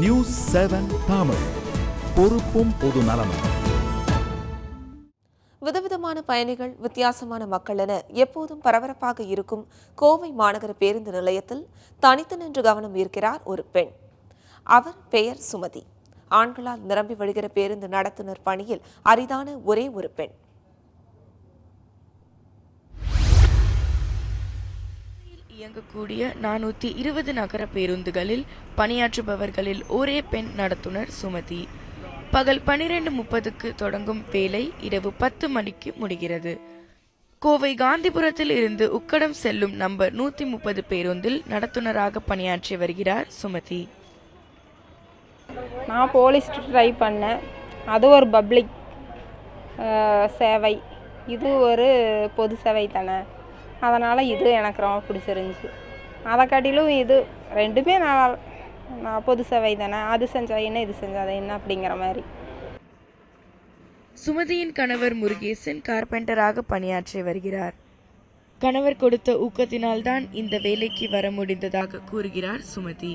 News 7 Tamil, பொறுப்பும் பொது நலமும். விதவிதமான பயணிகள், வித்தியாசமான மக்கள் என எப்போதும் பரபரப்பாக இருக்கும் கோவை மாநகர பேருந்து நிலையத்தில் தனித்து நின்று கவனம் ஈர்க்கிறார் ஒரு பெண். அவர் பெயர் சுமதி. ஆண்களால் நிரம்பி வழிகிற பேருந்து நடத்துனர் பணியில் அரிதான ஒரே ஒரு பெண். இயங்கக்கூடிய 420 நகர பேருந்துகளில் பணியாற்றுபவர்களில் ஒரே பெண் நடத்துனர் சுமதி. பகல் 12:30க்கு தொடங்கும் வேலை இரவு 10 மணிக்கு முடிகிறது. கோவை காந்திபுரத்தில் இருந்து உக்கடம் செல்லும் நம்பர் 130 பேருந்தில் நடத்துனராக பணியாற்றி வருகிறார் சுமதி. நான் போலீஸ் ட்ரை பண்ணேன். அது ஒரு பப்ளிக் சேவை, இது ஒரு பொது சேவை தானே. அதனால் இது எனக்கு ரொம்ப பிடிச்சிருந்துச்சி. அதை காட்டிலும் இது ரெண்டுமே நான் பொது சேவை தானே, அது செஞ்சா என்ன இது செஞ்சாத என்ன அப்படிங்கிற மாதிரி. சுமதியின் கணவர் முருகேசன் கார்பெண்டராக பணியாற்றி வருகிறார். கணவர் கொடுத்த ஊக்கத்தினால்தான் இந்த வேலைக்கு வர முடிந்ததாக கூறுகிறார் சுமதி.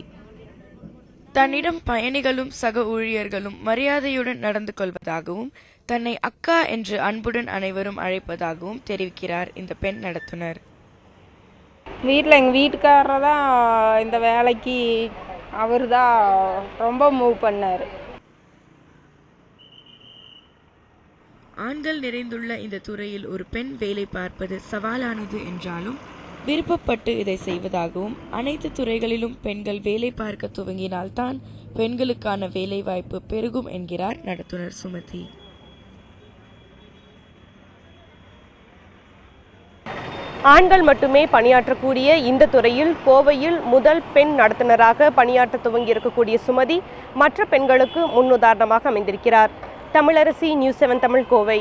தன்னிடம் பயணிகளும் சக ஊழியர்களும் மரியாதையுடன் நடந்து கொள்வதாகவும் தன்னை அக்கா என்று அன்புடன் அனைவரும் அழைப்பதாகவும் தெரிவிக்கிறார் இந்த பெண் நடத்துனர். வீட்டில் எங்கள் வீட்டுக்காரர் தான் இந்த வேலைக்கு அவர் தான் ரொம்ப மூவ் பண்ணார். ஆண்கள் நிறைந்துள்ள இந்த துறையில் ஒரு பெண் வேலை பார்ப்பது சவாலானது என்றாலும் விருப்பப்பட்டு இதை செய்வதாகவும் அனைத்து துறைகளிலும் பெண்கள் வேலை பார்க்க துவங்கினால்தான் பெண்களுக்கான வேலை வாய்ப்பு பெருகும் என்கிறார் நடத்துனர் சுமதி. ஆண்கள் மட்டுமே பணியாற்றக்கூடிய இந்த துறையில் கோவையில் முதல் பெண் நடத்துனராக பணியாற்ற துவங்கி இருக்கக்கூடிய சுமதி மற்ற பெண்களுக்கு முன்னுதாரணமாக அமைந்திருக்கிறார். தமிழரசி, நியூஸ் 7 தமிழ், கோவை.